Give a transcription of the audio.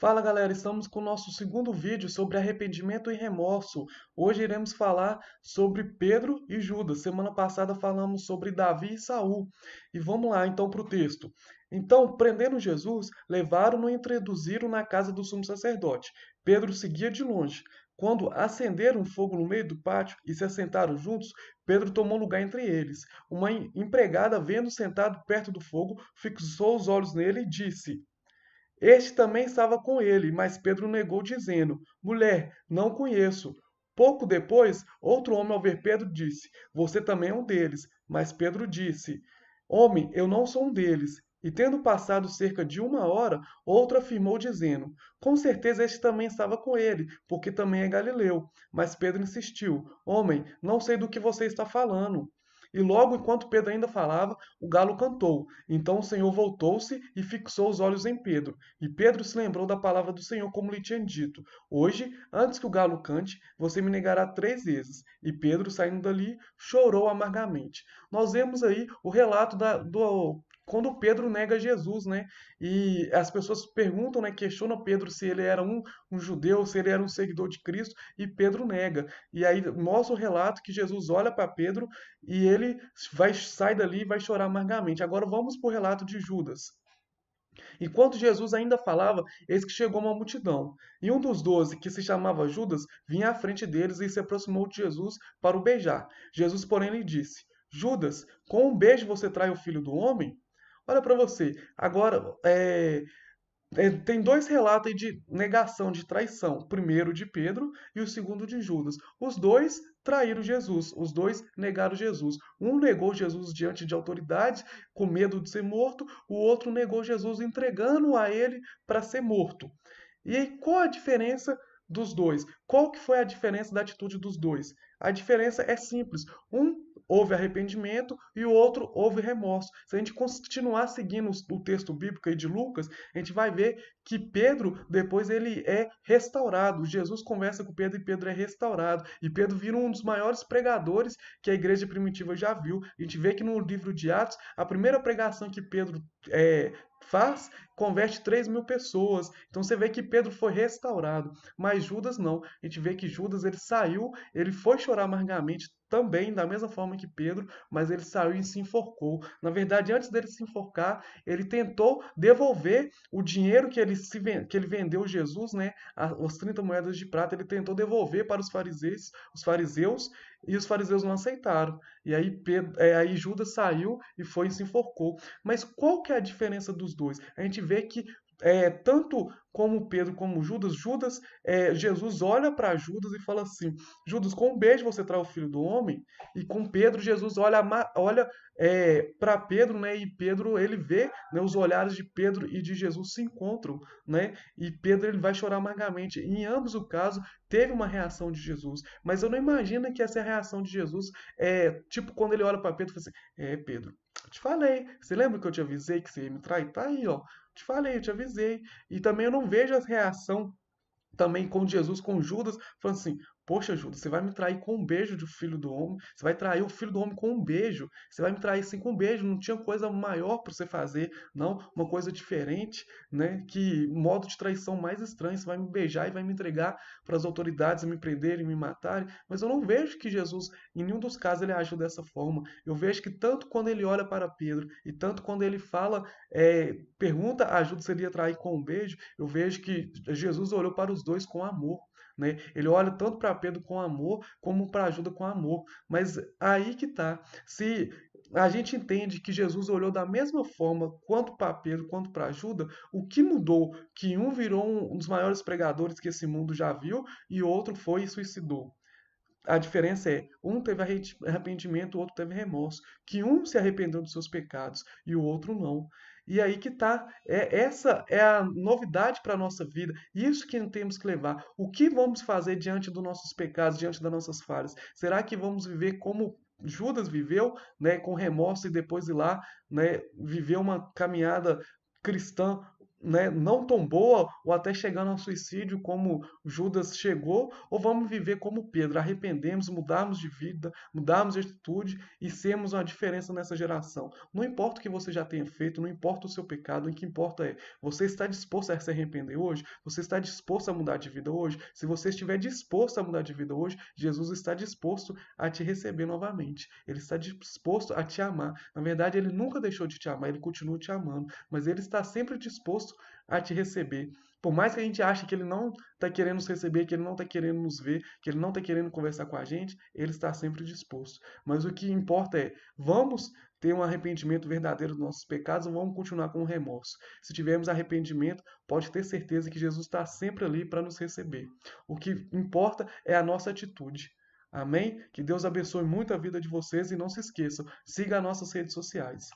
Fala galera, estamos com o nosso segundo vídeo sobre arrependimento e remorso. Hoje iremos falar sobre Pedro e Judas. Semana passada falamos sobre Davi e Saul. E vamos lá então para o texto. Então, prendendo Jesus, levaram-no e introduziram na casa do sumo sacerdote. Pedro seguia de longe. Quando acenderam um fogo no meio do pátio e se assentaram juntos, Pedro tomou lugar entre eles. Uma empregada, vendo sentado perto do fogo, fixou os olhos nele e disse: Este também estava com ele, mas Pedro negou, dizendo: Mulher, não conheço. Pouco depois, outro homem, ao ver Pedro, disse: Você também é um deles. Mas Pedro disse: Homem, eu não sou um deles. E tendo passado cerca de uma hora, outro afirmou, dizendo: Com certeza este também estava com ele, porque também é galileu. Mas Pedro insistiu: Homem, não sei do que você está falando. E logo enquanto Pedro ainda falava, o galo cantou. Então o Senhor voltou-se e fixou os olhos em Pedro. E Pedro se lembrou da palavra do Senhor, como lhe tinha dito: Hoje, antes que o galo cante, você me negará 3 vezes. E Pedro, saindo dali, chorou amargamente. Nós vemos aí o relato quando Pedro nega Jesus, né? E as pessoas perguntam, né? Questionam Pedro se ele era um judeu, se ele era um seguidor de Cristo, e Pedro nega. E aí mostra o relato que Jesus olha para Pedro e ele sai dali e vai chorar amargamente. Agora vamos para o relato de Judas. Enquanto Jesus ainda falava, eis que chegou uma multidão. E um dos 12, que se chamava Judas, vinha à frente deles e se aproximou de Jesus para o beijar. Jesus, porém, lhe disse: Judas, com um beijo você trai o filho do homem? Olha para você. Agora, tem dois relatos aí de negação, de traição. O primeiro de Pedro e o segundo de Judas. Os dois traíram Jesus, os dois negaram Jesus. Um negou Jesus diante de autoridades, com medo de ser morto, o outro negou Jesus entregando a ele para ser morto. E aí, qual a diferença dos dois? Qual que foi a diferença da atitude dos dois? A diferença é simples. Um houve arrependimento e o outro houve remorso. Se a gente continuar seguindo o texto bíblico aí de Lucas, a gente vai ver que Pedro, depois ele é restaurado. Jesus conversa com Pedro e Pedro é restaurado. E Pedro vira um dos maiores pregadores que a igreja primitiva já viu. A gente vê que no livro de Atos, a primeira pregação que Pedro faz, converte 3.000 pessoas. Então você vê que Pedro foi restaurado, mas Judas não. A gente vê que Judas ele saiu, ele foi chorar amargamente também, da mesma forma que Pedro, mas ele saiu e se enforcou. Na verdade, antes dele se enforcar, ele tentou devolver o dinheiro que ele vendeu Jesus, né, as 30 moedas de prata, ele tentou devolver para os fariseus, e os fariseus não aceitaram. E aí, aí Judas saiu e foi e se enforcou. Mas qual que é a diferença dos dois? A gente vê que tanto como Pedro como Judas, Jesus olha para Judas e fala assim: Judas, com um beijo você traz o filho do homem, e com Pedro, Jesus olha para Pedro, né? E Pedro ele vê, né, os olhares de Pedro e de Jesus se encontram, né? E Pedro ele vai chorar amargamente. E em ambos os casos teve uma reação de Jesus, mas eu não imagino que essa reação de Jesus tipo quando ele olha para Pedro e fala assim: Pedro, te falei. Você lembra que eu te avisei que você ia me trair? Tá aí, ó. Te falei, eu te avisei. E também eu não vejo a reação também com Jesus, com Judas, falando assim: Poxa, Judas, você vai me trair com um beijo do filho do homem, você vai trair o filho do homem com um beijo, você vai me trair assim com um beijo, não tinha coisa maior para você fazer, não, uma coisa diferente, né? Que modo de traição mais estranho, você vai me beijar e vai me entregar para as autoridades me prenderem, me matarem, mas eu não vejo que Jesus, em nenhum dos casos, ele agiu dessa forma. Eu vejo que tanto quando ele olha para Pedro e tanto quando ele fala, pergunta a Judas se ele ia trair com um beijo, eu vejo que Jesus olhou para os dois com amor. Né? Ele olha tanto para Pedro com amor, como para Judas com amor. Mas aí que tá. Se a gente entende que Jesus olhou da mesma forma quanto para Pedro, quanto para Judas, o que mudou? Que um virou um dos maiores pregadores que esse mundo já viu e outro foi e suicidou. A diferença é, um teve arrependimento, o outro teve remorso. Que um se arrependeu dos seus pecados e o outro não. E aí que tá, essa é a novidade para a nossa vida. Isso que temos que levar. O que vamos fazer diante dos nossos pecados, diante das nossas falhas? Será que vamos viver como Judas viveu, né, com remorso e depois ir lá, né, viver uma caminhada cristã né, não tão boa ou até chegando ao suicídio como Judas chegou, ou vamos viver como Pedro, arrependemos, mudarmos de vida, mudarmos de atitude e sermos uma diferença nessa geração. Não importa o que você já tenha feito, não importa o seu pecado, o que importa é, você está disposto a se arrepender hoje? Você está disposto a mudar de vida hoje? Se você estiver disposto a mudar de vida hoje, Jesus está disposto a te receber novamente. Ele está disposto a te amar. Na verdade, ele nunca deixou de te amar, ele continua te amando, mas ele está sempre disposto a te receber. Por mais que a gente ache que ele não está querendo nos receber, que ele não está querendo nos ver, que ele não está querendo conversar com a gente, ele está sempre disposto. Mas o que importa é, vamos ter um arrependimento verdadeiro dos nossos pecados ou vamos continuar com o remorso? Se tivermos arrependimento, pode ter certeza que Jesus está sempre ali para nos receber. O que importa é a nossa atitude. Amém? Que Deus abençoe muito a vida de vocês e não se esqueçam, siga as nossas redes sociais.